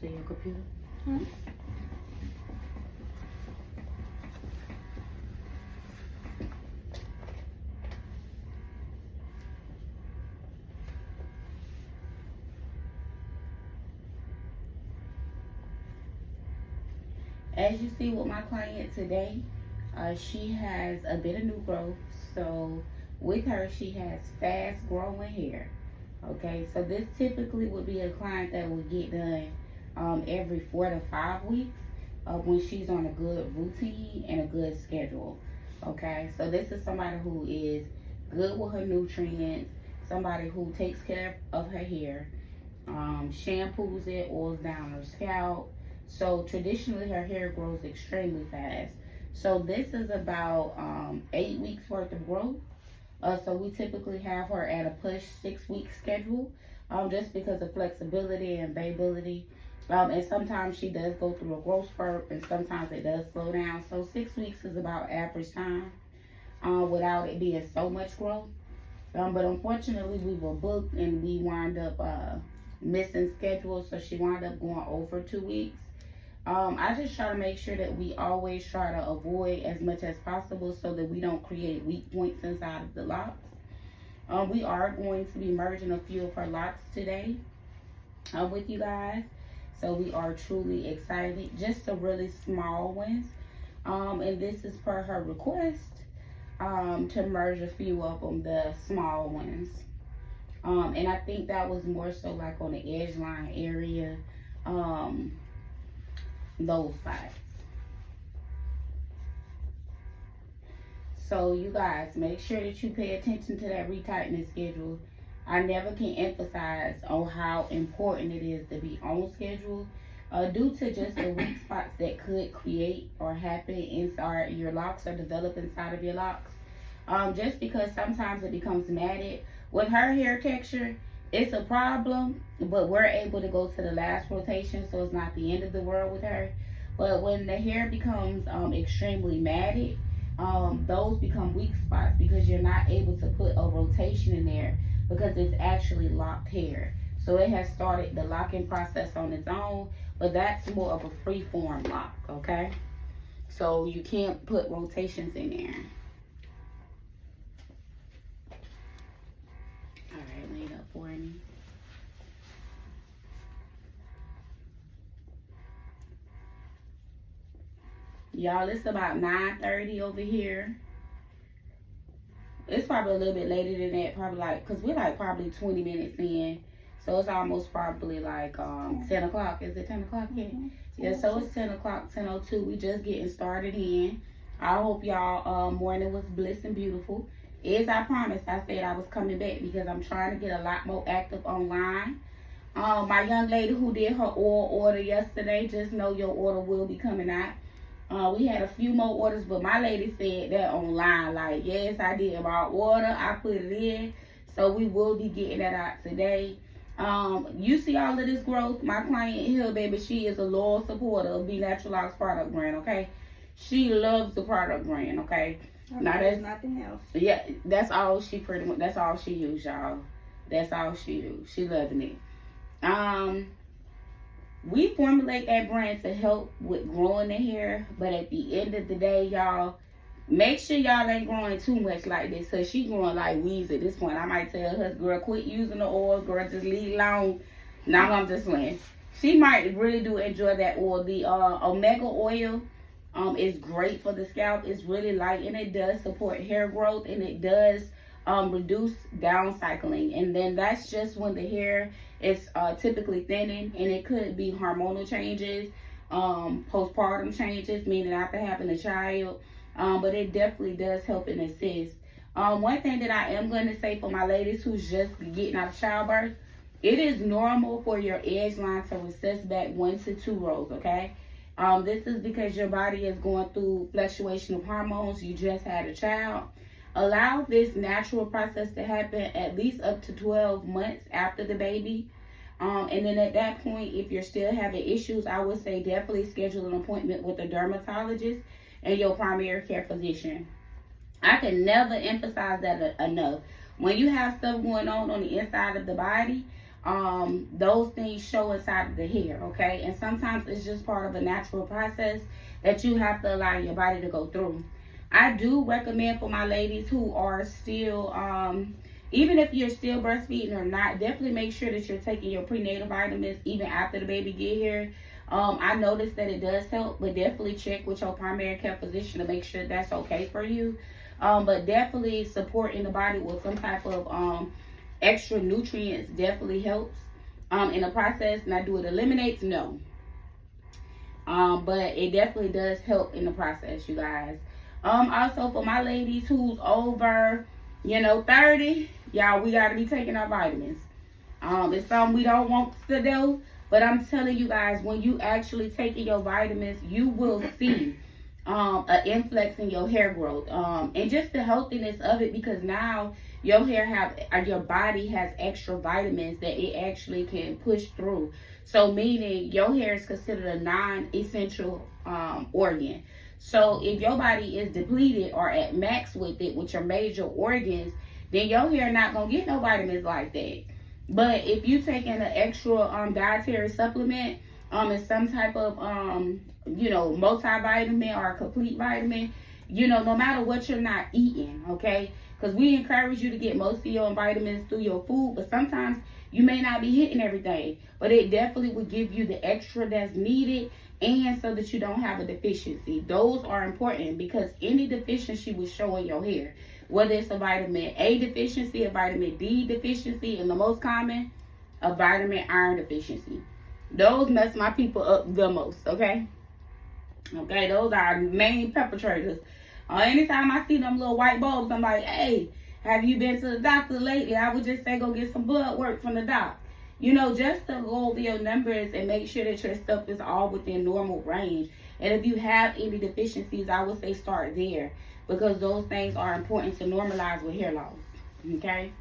to your computer? Hmm? As you see with my client today, she has a bit of new growth. So with her, she has fast growing hair. Okay, so this typically would be a client that would get done every 4 to 5 weeks when she's on a good routine and a good schedule. Okay, so this is somebody who is good with her nutrients, somebody who takes care of her hair, shampoos it, oils down her scalp. So traditionally her hair grows extremely fast. So this is about 8 weeks worth of growth. So we typically have her at a push 6-week schedule, just because of flexibility and availability. And sometimes she does go through a growth spurt, and sometimes it does slow down. So 6 weeks is about average time, without it being so much growth. But unfortunately, we were booked and we wound up missing schedules, so she wound up going over 2 weeks. I just try to make sure that we always try to avoid as much as possible so that we don't create weak points inside of the locks. We are going to be merging a few of her locks today with you guys. So we are truly excited. Just the really small ones. And this is per her request to merge a few of them, the small ones. And I think that was more so like on the edge line area. Those spots. So you guys, make sure that you pay attention to that retightening schedule. I never can emphasize on how important it is to be on schedule, due to just the weak spots that could create or happen inside your locks or develop inside of your locks. Just because sometimes it becomes matted. With her hair texture, it's a problem, but we're able to go to the last rotation, so it's not the end of the world with her. But when the hair becomes extremely matted, those become weak spots because you're not able to put a rotation in there because it's actually locked hair. So it has started the locking process on its own, but that's more of a free form lock, okay? So you can't put rotations in there. Laid up for me. Y'all, it's about 9:30 over here. It's probably a little bit later than that, probably like, cause we're like probably 20 minutes in. So it's almost probably like 10 o'clock. Is it 10 o'clock yet? Yeah, so it's 10 o'clock, 10:02. We just getting started in. I hope y'all morning was bliss and beautiful. As I promised, I said I was coming back because I'm trying to get a lot more active online. My young lady who did her oil order yesterday, just know your order will be coming out. We had a few more orders, but my lady said that online, like, yes, I did my order, I put it in, so we will be getting that out today. You see all of this growth. My client here, baby, she is a loyal supporter of B Naturalocks product brand, okay? She loves the product brand, okay? Now there's nothing else. Yeah, that's all she pretty much, that's all she used, y'all. That's all she used. She loving it. We formulate that brand to help with growing the hair, but at the end of the day, y'all, make sure y'all ain't growing too much like this, cause she growing like weeds at this point. I might tell her, girl, quit using the oil, girl, just leave it alone. Now I'm just playing. She might really do enjoy that oil. The omega oil is great for the scalp. It's really light and it does support hair growth and it does reduce down cycling. And then that's just when the hair is typically thinning, and it could be hormonal changes, postpartum changes, meaning after having a child. But it definitely does help and assist. One thing that I am going to say for my ladies who's just getting out of childbirth, it is normal for your edge line to recess back 1 to 2 rows, okay? This is because your body is going through fluctuation of hormones. You just had a child. Allow this natural process to happen at least up to 12 months after the baby. And then at that point, if you're still having issues, I would say definitely schedule an appointment with a dermatologist and your primary care physician. I can never emphasize that enough. When you have stuff going on the inside of the body, those things show inside of the hair, okay? And sometimes it's just part of a natural process that you have to allow your body to go through. I do recommend for my ladies who are still, even if you're still breastfeeding or not, definitely make sure that you're taking your prenatal vitamins even after the baby get here. I noticed that it does help, but definitely check with your primary care physician to make sure that's okay for you. But definitely supporting the body with some type of extra nutrients definitely helps in the process. Now, do it eliminates? No. But it definitely does help in the process, you guys. Also for my ladies who's over, 30, y'all, we gotta be taking our vitamins. It's something we don't want to do, but I'm telling you guys, when you actually taking your vitamins, you will see an influx in your hair growth, and just the healthiness of it, because now your your body has extra vitamins that it actually can push through. So meaning your hair is considered a non-essential organ. So if your body is depleted or at max with it, with your major organs, then your hair not gonna get no vitamins like that. But if you taking an extra dietary supplement, and some type of multivitamin or a complete vitamin, no matter what you're not eating, okay? Because we encourage you to get most of your vitamins through your food, but sometimes you may not be hitting everything. But it definitely will give you the extra that's needed, and so that you don't have a deficiency. Those are important because any deficiency will show in your hair. Whether it's a vitamin A deficiency, a vitamin D deficiency, and the most common, a vitamin iron deficiency. Those mess my people up the most, okay? Okay, those are main perpetrators. Anytime I see them little white bulbs, I'm like, hey, have you been to the doctor lately? I would just say go get some blood work from the doc. Just to go over your numbers and make sure that your stuff is all within normal range. And if you have any deficiencies, I would say start there, because those things are important to normalize with hair loss, okay?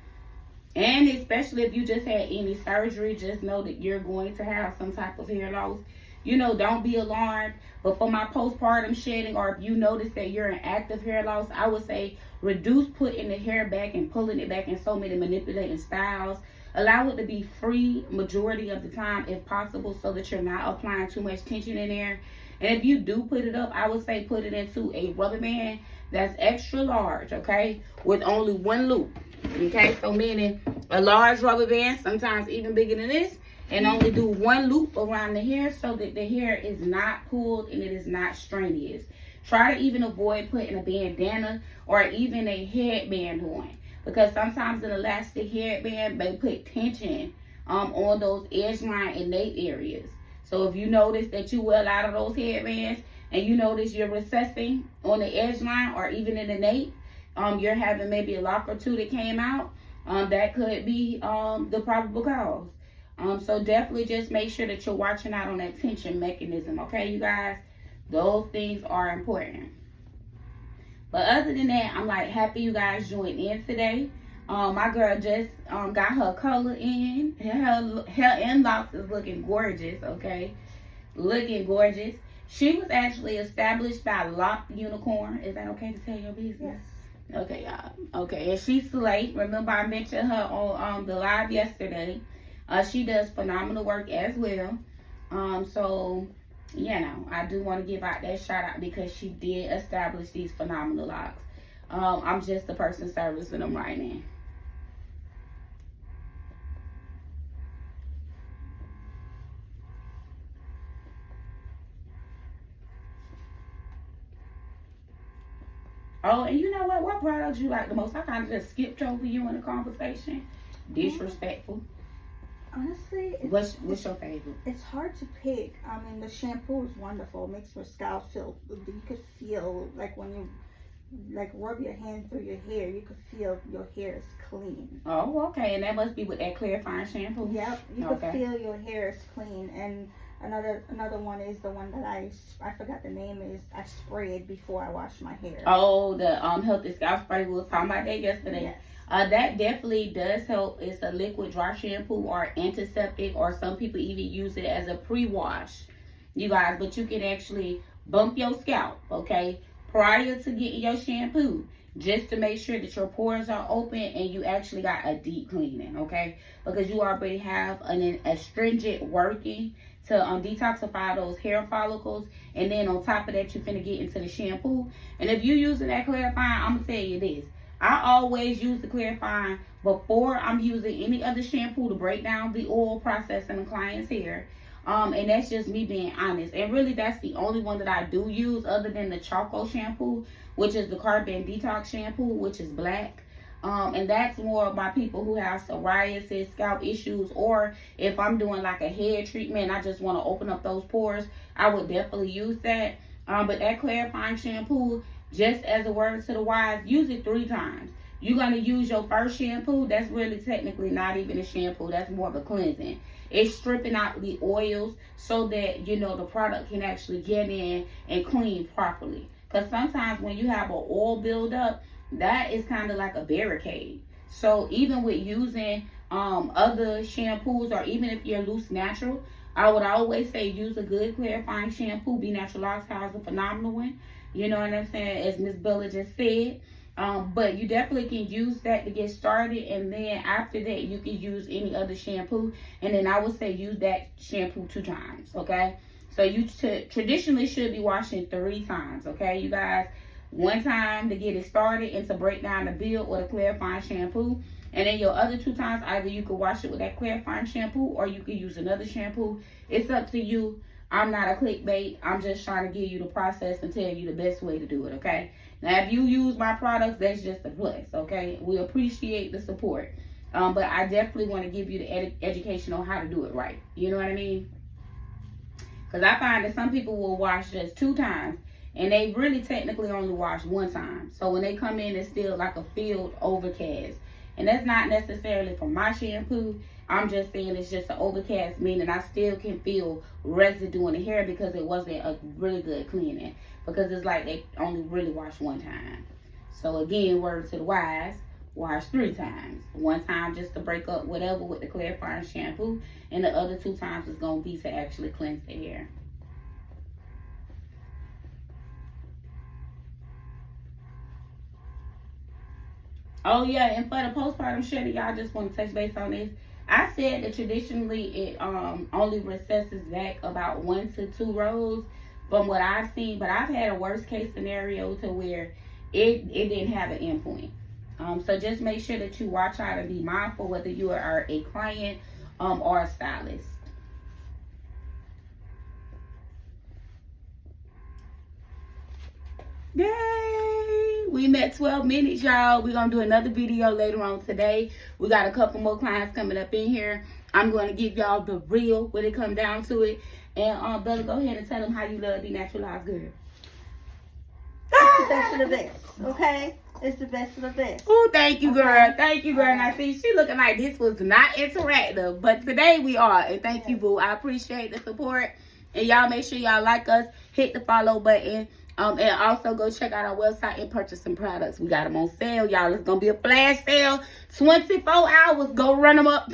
And especially if you just had any surgery, just know that you're going to have some type of hair loss. Don't be alarmed. But for my postpartum shedding, or if you notice that you're in active hair loss, I would say reduce putting the hair back and pulling it back in so many manipulating styles. Allow it to be free majority of the time if possible, so that you're not applying too much tension in there. And if you do put it up, I would say put it into a rubber band that's extra large, okay, with only one loop, okay? So meaning a large rubber band, sometimes even bigger than this, and only do one loop around the hair so that the hair is not pulled and it is not strenuous. Try to even avoid putting a bandana or even a headband on, because sometimes an elastic headband may put tension on those edge line and nape areas. So if you notice that you wear a lot of those headbands and you notice you're recessing on the edge line or even in the nape, you're having maybe a lock or two that came out, that could be the probable cause. So definitely just make sure that you're watching out on that tension mechanism, okay, you guys? Those things are important. But other than that, I'm like happy you guys joined in today. My girl just got her color in. Her hair and locks is looking gorgeous, okay? Looking gorgeous. She was actually established by Locked Unicorn. Is that okay to tell your business? Yes. Okay, y'all. Okay, and she's Slate. Remember I mentioned her on the live yesterday. She does phenomenal work as well. So, I do want to give out that shout out because she did establish these phenomenal locks. I'm just the person servicing them right now. Oh, and you know what? What product you like the most? I kind of just skipped over you in the conversation. Disrespectful. Honestly, what's your favorite? It's hard to pick. I mean, the shampoo is wonderful. It makes your scalp feel. You could feel like when you rub your hand through your hair, you could feel your hair is clean. Oh, okay. And that must be with that clarifying shampoo. Yep, you could feel your hair is clean. And another one is the one that I forgot the name is. I spray it before I wash my hair. Oh, the healthy scalp spray. We were talking about that yesterday. Yes. That definitely does help. It's a liquid dry shampoo or antiseptic, or some people even use it as a pre-wash, you guys. But you can actually bump your scalp, okay, prior to getting your shampoo. just to make sure that your pores are open and you actually got a deep cleaning, okay? Because you already have an astringent working to detoxify those hair follicles, and then on top of that, you're finna get into the shampoo. And if you're using that clarifying, I'm gonna tell you this. I always use the clarifying before I'm using any other shampoo to break down the oil process in the client's hair. And that's just me being honest. And really, that's the only one that I do use other than the charcoal shampoo, which is the carbon detox shampoo, which is black. And that's more by people who have psoriasis, scalp issues, or if I'm doing like a head treatment, I just want to open up those pores, I would definitely use that. But that clarifying shampoo, just as a word to the wise, use it 3 times. You're going to use your first shampoo. That's really technically not even a shampoo. That's more of a cleansing. It's stripping out the oils so that, you know, the product can actually get in and clean properly. Because sometimes when you have an oil buildup, that is kind of like a barricade. So even with using other shampoos, or even if you're loose natural, I would always say use a good clarifying shampoo. Be Sisterlocks has a phenomenal one. You know what I'm saying? As Miss Bella just said. But you definitely can use that to get started, and then after that you can use any other shampoo, and then I would say use that shampoo 2 times, okay? So you traditionally should be washing 3 times, okay, you guys? 1 time to get it started and to break down the build with a clarifying shampoo, and then your other 2 times, either you could wash it with that clarifying shampoo or you could use another shampoo. It's up to you. I'm not a clickbait. I'm just trying to give you the process and tell you the best way to do it, okay? Now, if you use my products, that's just a plus, okay? We appreciate the support. But I definitely want to give you the education on how to do it right. You know what I mean? Because I find that some people will wash just 2 times, and they really technically only wash 1 time. So when they come in, it's still like a field overcast. And that's not necessarily from my shampoo. I'm just saying it's just an overcast, meaning I still can feel residue in the hair because it wasn't a really good cleaning. Because it's like they only really wash 1 time. So again, word to the wise, wash 3 times. 1 time just to break up whatever with the clarifying shampoo, and the other 2 times is going to be to actually cleanse the hair. Oh yeah, and for the postpartum shedding, y'all just want to touch base on this. I said that traditionally it only recesses back about 1 to 2 rows from what I've seen, but I've had a worst case scenario to where it didn't have an endpoint. So just make sure that you watch out and be mindful whether you are a client or a stylist. Yay! We met 12 minutes, y'all. We're going to do another video later on today. We got a couple more clients coming up in here. I'm going to give y'all the real when it comes down to it. And Bella, go ahead and tell them how you love the Naturalized Girl. It's the best of the best, okay? It's the best of the best. Oh, thank you, girl. Okay. Thank you, girl. Okay. And I see she looking like this was not interactive, but today we are. And thank you, boo. I appreciate the support. And y'all make sure y'all like us, hit the follow button. And also go check out our website and purchase some products. We got them on sale, y'all. It's going to be a flash sale. 24 hours. Go run them up.